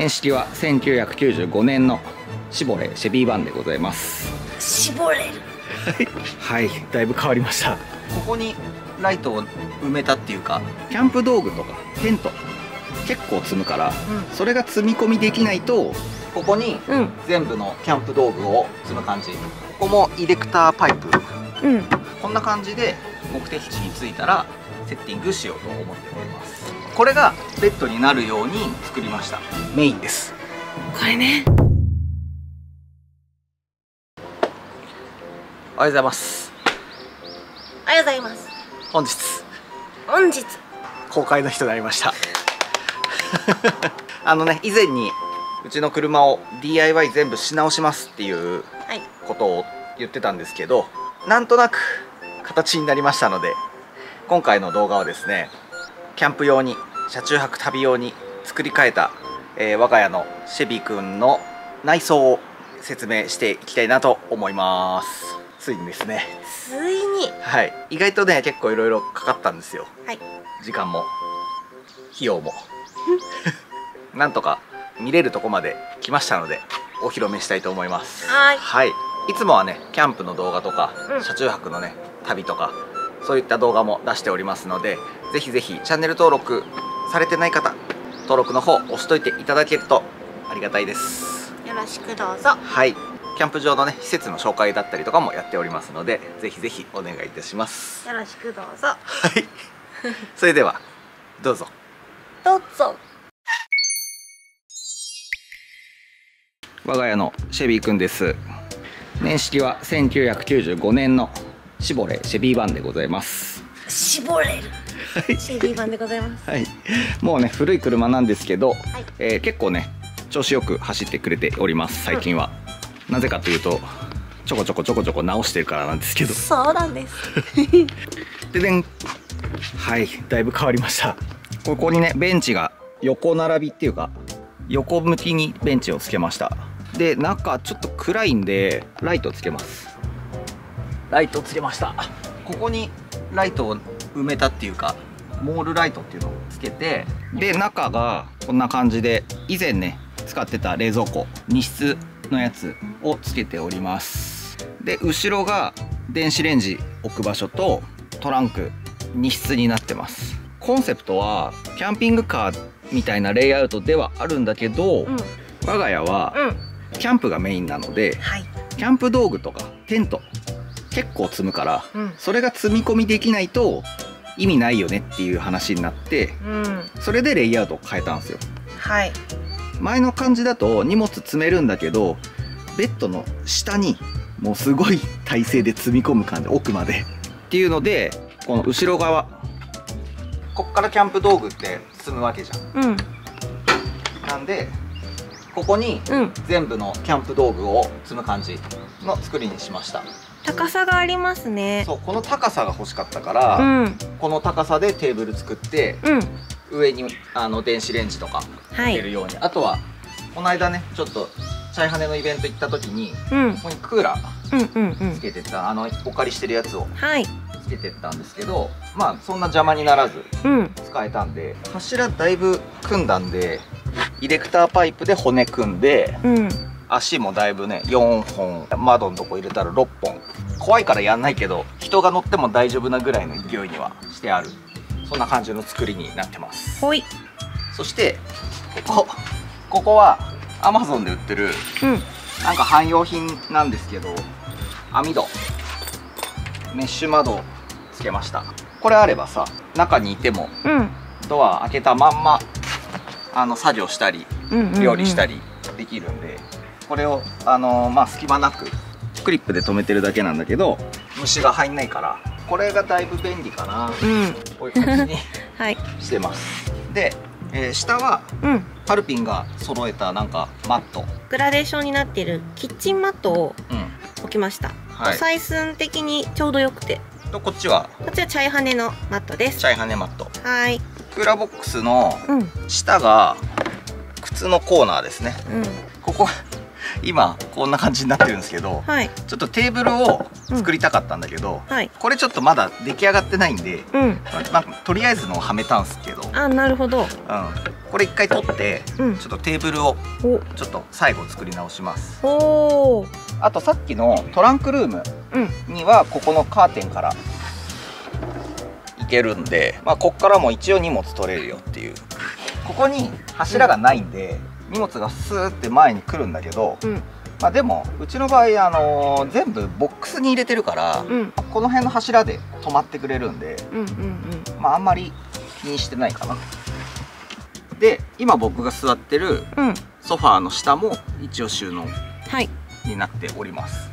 年式は1995年のシボレーシェビーバンでございます。シボレルはい、だいぶ変わりました。ここにライトを埋めたっていうか、キャンプ道具とかテント結構積むから、それが積み込みできないと、ここに全部のキャンプ道具を積む感じ。ここもイレクターパイプ、こんな感じで目的地に着いたらセッティングしようと思っております。これがベッドになるように作りました。メインです。これね。おはようございます。おはようございます。本日公開の日となりました以前にうちの車を DIY 全部し直しますっていうことを言ってたんですけど、なんとなく形になりましたので、今回の動画はですね、キャンプ用に車中泊旅用に作り変えた、我が家のシェビーくんの内装を説明していきたいなと思います。ついにですね。ついに。はい。意外とね、結構いろいろかかったんですよ。はい。時間も費用もなんとか見れるとこまで来ましたので、お披露目したいと思います。はい。いつもはね、キャンプの動画とか、車中泊のね旅とか、そういった動画も出しておりますので、ぜひぜひチャンネル登録されてない方、登録の方押しといていただけるとありがたいです。よろしくどうぞ。はい。キャンプ場のね施設の紹介だったりとかもやっておりますので、ぜひぜひお願いいたします。よろしくどうぞ。はい。それではどうぞ。どうぞ。我が家のシェビーくんです。年式は1995年のシボレーシェビーバンでございます。シボレルシェビーバンでございます。はい。もうね古い車なんですけど、結構ね調子よく走ってくれております最近は。なぜかというとちょこちょこ直してるからなんですけど。そうなんですでね、はい、だいぶ変わりました。ここにねベンチが横並びっていうか横向きにベンチをつけました。で中ちょっと暗いんでライトつけます。ライトつけました。ここにライトを埋めたっていうかモールライトっていうのをつけて、で中がこんな感じで、以前ね使ってた冷蔵庫2室のやつをつけております。で後ろが電子レンジ置く場所とトランク2室になってます。コンセプトはキャンピングカーみたいなレイアウトではあるんだけど、我が家はキャンプがメインなので、キャンプ道具とかテント結構積むから、それが積み込みできないと意味ないよねっていう話になって、それでレイアウトを変えたんですよ。はい。前の感じだと荷物積めるんだけど、ベッドの下にもうすごい体勢で積み込む感じ、奥までっていうので、この後ろ側こっからキャンプ道具って積むわけじゃん。なんでここに全部のキャンプ道具を積む感じの作りにしました。高さがありますね。そう、この高さが欲しかったから、この高さでテーブル作って、上に電子レンジとか置けるように、あとはこの間ねちょっとチャイハネのイベント行った時に、ここにクーラーつけてったお借りしてるやつをつけてったんですけど、まあそんな邪魔にならず使えたんで、柱だいぶ組んだんでイレクターパイプで骨組んで、足もだいぶね4本、窓のとこ入れたら6本、怖いからやんないけど人が乗っても大丈夫なぐらいの勢いにはしてある、そんな感じの作りになってます。ほい。そしてここは Amazon で売ってる、なんか汎用品なんですけど、網戸メッシュ窓をつけました。これあればさ、中にいてもドア開けたまんま作業したり料理したりできるんで、これをまあ隙間なくクリップで留めてるだけなんだけど、虫が入んないから、これがだいぶ便利かな。こういう感じにしてます。で、下はパルピンが揃えたなんかマット、グラデーションになっているキッチンマットを置きました。採寸的にちょうどよくて。こっちはチャイハネのマットです。チャイハネマット。はい。クーラーボックスの下が靴のコーナーですね。ここ今こんな感じになってるんですけど、はい、ちょっとテーブルを作りたかったんだけど、はい、これちょっとまだ出来上がってないんで、とりあえずのをはめたんですけど、あ、なるほど、これ一回取って、ちょっとテーブルをちょっと最後作り直します。あとさっきのトランクルームにはここのカーテンからいけるんで、まあこっからも一応荷物取れるよっていう。ここに柱がないんで、荷物がスーって前に来るんだけど、まあでもうちの場合全部ボックスに入れてるから、この辺の柱で止まってくれるんで、まああんまり気にしてないかな。で今僕が座ってるソファーの下も一応収納になっております。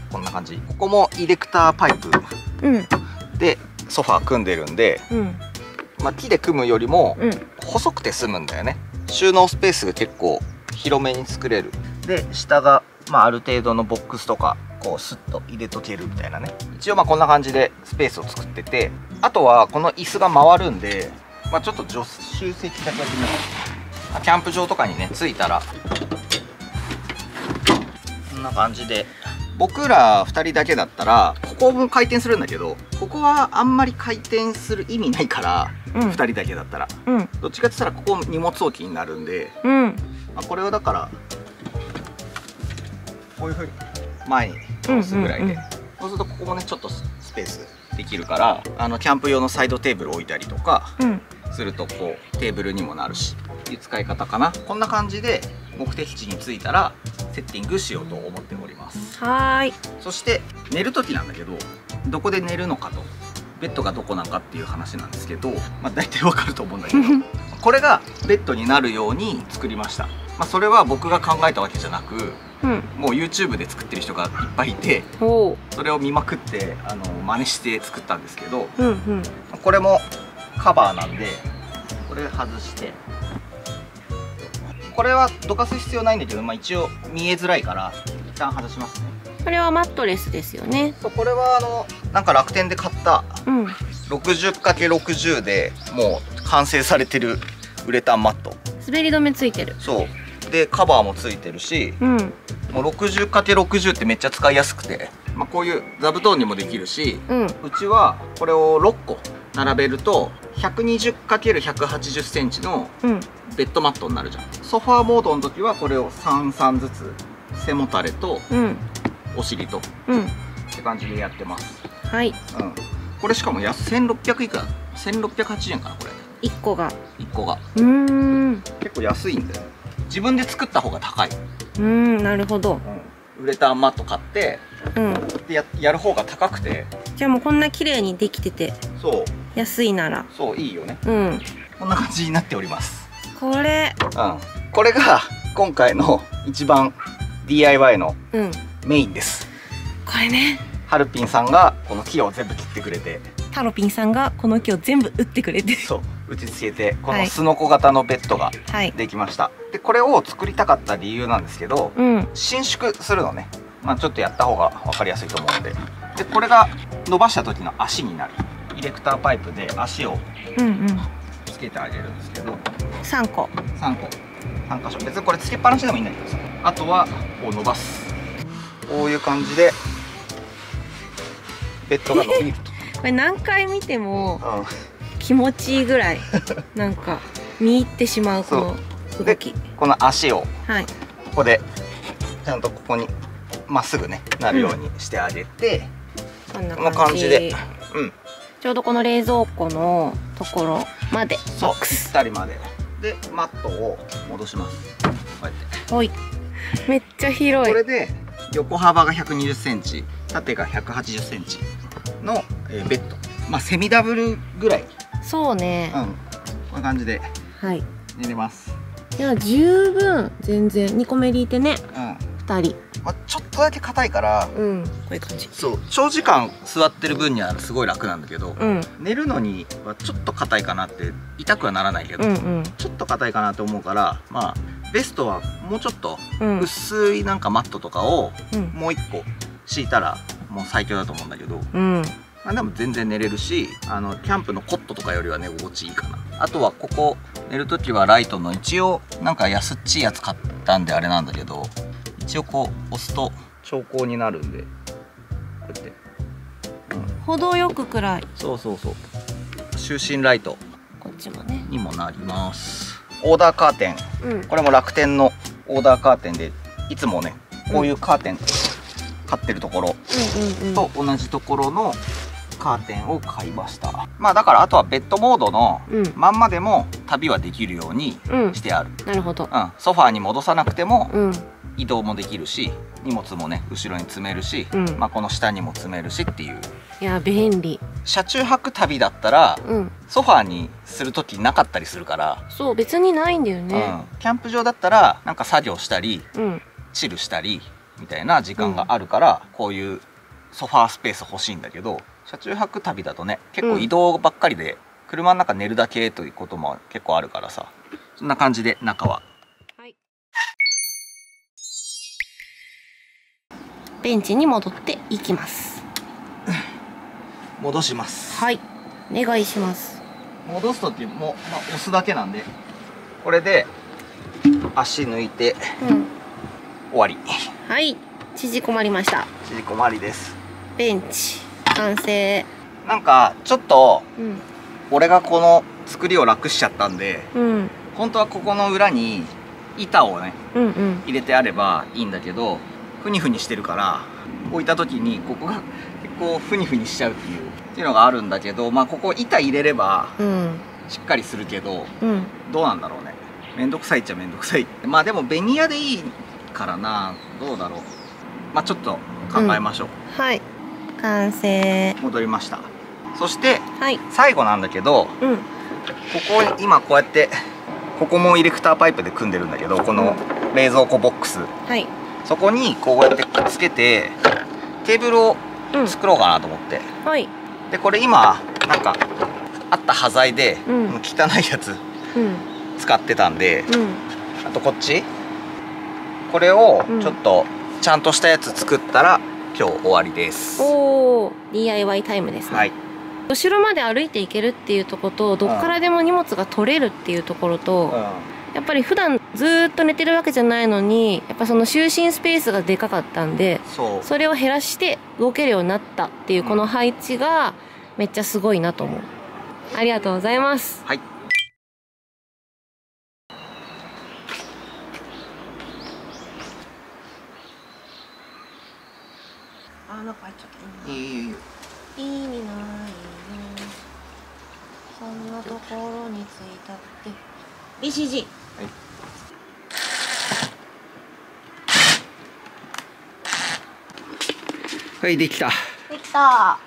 こんな感じ。ここもイレクターパイプでソファー組んでるんで、まあ木で組むよりも細くて済むんだよね。収納スペースが結構広めに作れる。で下がまあある程度のボックスとかこうスッと入れとけるみたいなね。一応まあこんな感じでスペースを作ってて、あとはこの椅子が回るんで、まあちょっと助手席だけやってみます。キャンプ場とかにね着いたらこんな感じで、僕ら2人だけだったらここも回転するんだけど、ここはあんまり回転する意味ないから、2人だけだったら、どっちかって言ったらここ荷物置きになるんで、まあこれはだからこういうふうに前に通すぐらいで、そうするとここもねちょっとスペースできるから、キャンプ用のサイドテーブル置いたりとかするとこうテーブルにもなるしっていう使い方かな。こんな感じで目的地に着いたらセッティングしようと思っております。そして寝る時なんだけど、どこで寝るのかと、ベッドがどこなのかっていう話なんですけど、まあ大体わかると思うんだけどこれがベッドになるように作りました。まあそれは僕が考えたわけじゃなく、もう YouTube で作ってる人がいっぱいいて、それを見まくって真似して作ったんですけど、これもカバーなんでこれ外して、これはどかす必要ないんだけど、まあ、一応見えづらいから一旦外しますね。これはマットレスですよね。そう、これはなんか楽天で買った 60×60 でもう完成されてるウレタンマット。滑り止めついてる。そうでカバーもついてるし、もう 60×60 ってめっちゃ使いやすくて、まあ、こういう座布団にもできるし、うちはこれを6個並べると 120×180 センチのベッドマットになるじゃん。ソファーモードの時はこれを3ずつ背もたれとお尻とって感じでやってます。これしかも1600いくら、1680円かなこれ。1個が結構安いんだよ。自分で作った方が高い。なるほど。ウレタンマット買ってでやる方が高くて、じゃあもうこんな綺麗にできてて、そう安いならそういいよね。こんな感じになっております。これが今回の一番 DIY のメインです。これね、ハルピンさんがこの木を全部切ってくれて、タロピンさんがこの木を全部打ってくれて、そう打ち付けてこのすのこ型のベッドができました。でこれを作りたかった理由なんですけど、伸縮するのね、まあちょっとやった方が分かりやすいと思うんで、でこれが伸ばした時の足になるイレクターパイプで足をつけてあげるんですけど、3箇所、別にこれつけっぱなしでもいいんだけどさ、あとはこう伸ばす、こういう感じでベッドが伸びるとこれ何回見ても気持ちいいぐらいなんか見入ってしまうこの動き。この足をここでちゃんとここにまっすぐねなるようにしてあげて、こんな感じで、ちょうどこの冷蔵庫のところまでぴったりまででマットを戻します。こうやってめっちゃ広い。これで横幅が120センチ、縦が180センチのベッド、まあセミダブルぐらい。そうね、こういう感じで寝れます。いや十分、全然2個目引いてね、2人、まあ、ちょっとだけ硬いから、こういう感じ。そう長時間座ってる分にはすごい楽なんだけど、寝るのにはちょっと硬いかなって、痛くはならないけど、ちょっと硬いかなと思うから、まあベストはもうちょっと薄いなんかマットとかをもう1個敷いたらもう最強だと思うんだけど、まあでも全然寝れるし、キャンプのコットとかよりは寝心地いいかな。あとはここ寝る時はライトの一応なんか安っちいやつ買ったんであれなんだけど、一応こう押すと調光になるんで、こうやって、程よく暗い。そうそうそう、就寝ライトこっちもねにもなります。オーダーカーテン、うん、これも楽天のオーダーカーテンで、いつもねこういうカーテン買ってるところと同じところのカーテンを買いました。まあだからあとはベッドモードのまんまでも旅はできるようにしてある、なるほど、ソファーに戻さなくても移動もできるし、荷物もね後ろに積めるし、まあこの下にも積めるしっていう。いや便利。車中泊旅だったら、ソファーにする時なかったりするから、そう別にないんだよね、キャンプ場だったらなんか作業したり、チルしたりみたいな時間があるから、こういうソファースペース欲しいんだけど、車中泊旅だとね結構移動ばっかりで、車の中寝るだけということも結構あるからさ、そんな感じで中は。はい、ベンチに戻っていきます。戻します。はい、お願いします。戻す時も、まあ、押すだけなんで、これで足抜いて、終わり。はい、縮こまりました。縮こまりです。ベンチ完成。なんかちょっと、俺がこの作りを楽しちゃったんで、本当はここの裏に板をね、入れてあればいいんだけど、ふにふにしてるから置いた時にここが結構ふにふにしちゃうっていうのがあるんだけど、まあここ板入れればしっかりするけど、どうなんだろうね。めんどくさいっちゃめんどくさい。まあでもベニヤでいいからな、どうだろう。まあちょっと考えましょう。はい、完成。戻りました。そして、最後なんだけど、ここ今こうやってここもイレクターパイプで組んでるんだけど、この冷蔵庫ボックス、そこにこうやってくっつけてテーブルを作ろうかなと思って、でこれ今なんかあった端材で、汚いやつ使ってたんで、あとこっちこれをちょっとちゃんとしたやつ作ったら今日終わりです。おお、 DIY タイムですね。後ろまで歩いていけるっていうところと、どっからでも荷物が取れるっていうところと、やっぱり普段ずーっと寝てるわけじゃないのに、やっぱその就寝スペースがでかかったんで、それを減らして動けるようになったっていうこの配置がめっちゃすごいなと思う。ありがとうございます。はい。あ、中入っちゃった。いい意味ないよ、そんなところに着いたって。 BCG。 はい、できた。できた。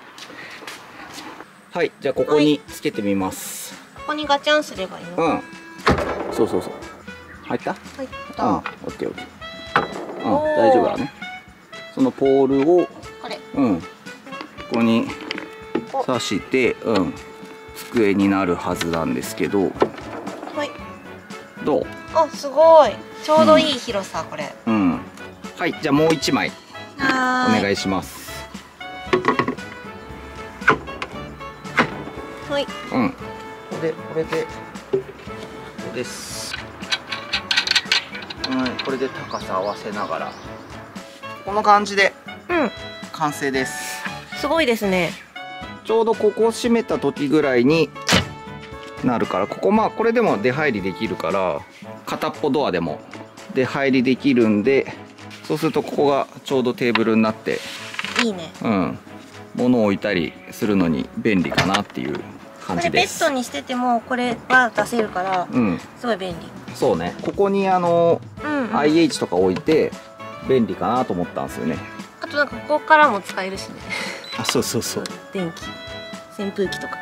はい、じゃあここにつけてみます。ここにガチャンすればいいの？そうそうそう。入った？入った。オッケーオッケー。大丈夫だね。そのポールをこれ、ここに刺して、机になるはずなんですけど、どう？あ、すごい。ちょうどいい広さ、これ。はい、じゃあもう一枚お願いします。はい。これでこうです。これで高さ合わせながらこの感じで完成です。すごいですね。ちょうどここを閉めた時ぐらいになるから、こここれでも出入りできるから、片っぽドアでも出入りできるんで、そうするとここがちょうどテーブルになって、いいね。物を置いたりするのに便利かなっていう感じです。これベッドにしててもこれは出せるから、すごい便利。そうね。ここにIH とか置いて便利かなと思ったんですよね。あとなんかここからも使えるしね。あ、そうそうそう。電気、扇風機とか。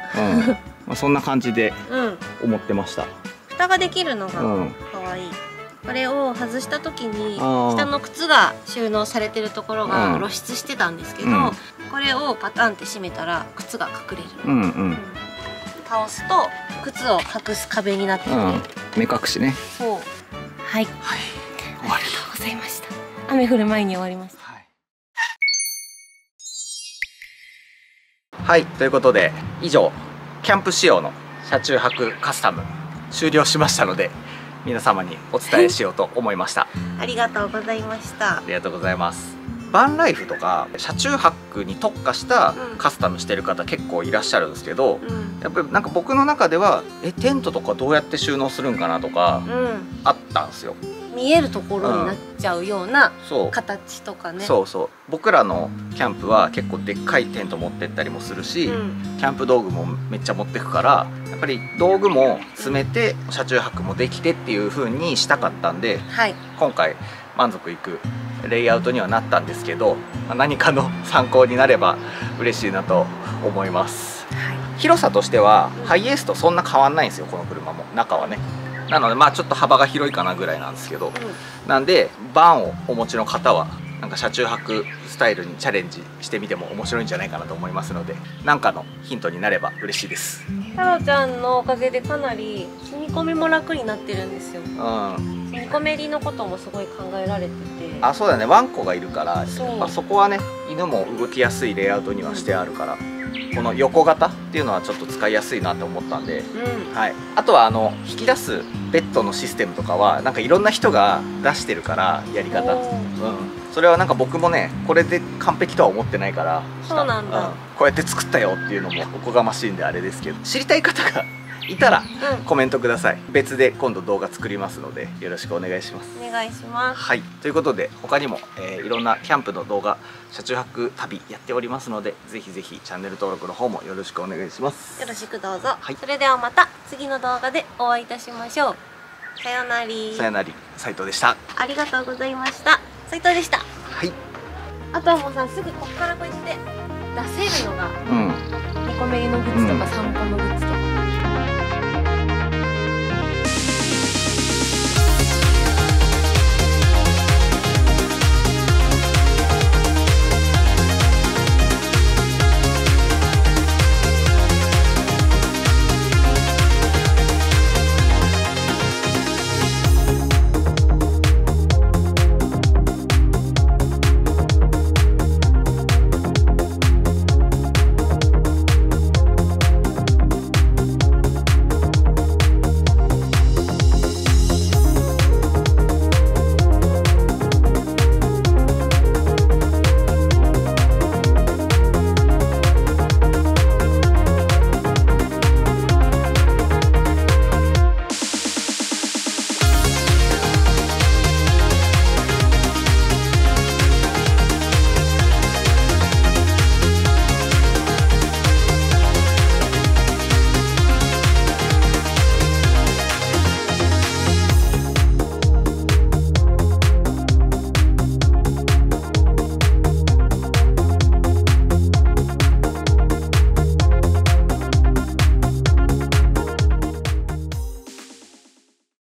そんな感じで思ってました。蓋ができるのが可愛い。これを外した時に下の靴が収納されてるところが露出してたんですけど、これをパタンって閉めたら靴が隠れる。倒すと靴を隠す壁になってて、目隠しね。そう。はい。ありがとうございました。雨降る前に終わりました。はい、ということで以上キャンプ仕様の車中泊カスタム終了しましたので、皆様にお伝えしようと思いました。ありがとうございました。ありがとうございます。バンライフとか車中泊に特化したカスタムしてる方結構いらっしゃるんですけど、やっぱりなんか僕の中ではテントとかどうやって収納するんかなとかあったんですよ。見えるところになっちゃうような形とかね。そうそう、僕らのキャンプは結構でっかいテント持ってったりもするし、キャンプ道具もめっちゃ持ってくから、やっぱり道具も詰めて車中泊もできてっていう風にしたかったんで、今回満足いくレイアウトにはなったんですけど、何かの参考になれば嬉しいなと思います。広さとしてはハイエースとそんな変わんないんですよ、この車も。中はね、なのでまあちょっと幅が広いかなぐらいなんですけど、なんでバンをお持ちの方はなんか車中泊スタイルにチャレンジしてみても面白いんじゃないかなと思いますので、なんかのヒントになれば嬉しいです。太郎ちゃんのおかげでかなり積み込みも楽になってるんですよ。積み込めりのこともすごい考えられてて。あ、そうだね、ワンコがいるから、そこはね、犬も動きやすいレイアウトにはしてあるから、この横型っていうのはちょっと使いやすいなと思ったんで、はい、あとは引き出すベッドのシステムとかはなんかいろんな人が出してるからやり方、それはなんか僕もねこれで完璧とは思ってないから、そうなんだ、こうやって作ったよっていうのもおこがましいんであれですけど、知りたい方がいたらコメントください。別で今度動画作りますのでよろしくお願いします。お願いします。はい、ということで他にも、いろんなキャンプの動画、車中泊旅やっておりますので、ぜひぜひチャンネル登録の方もよろしくお願いします。よろしくどうぞ。それではまた次の動画でお会いいたしましょう。さよなり。さよなり、斉藤でした。ありがとうございました。斉藤でした。はい。あとはもうさ、すぐここからこうやって出せるのが、2個目のグッズとか3個のグッズとか。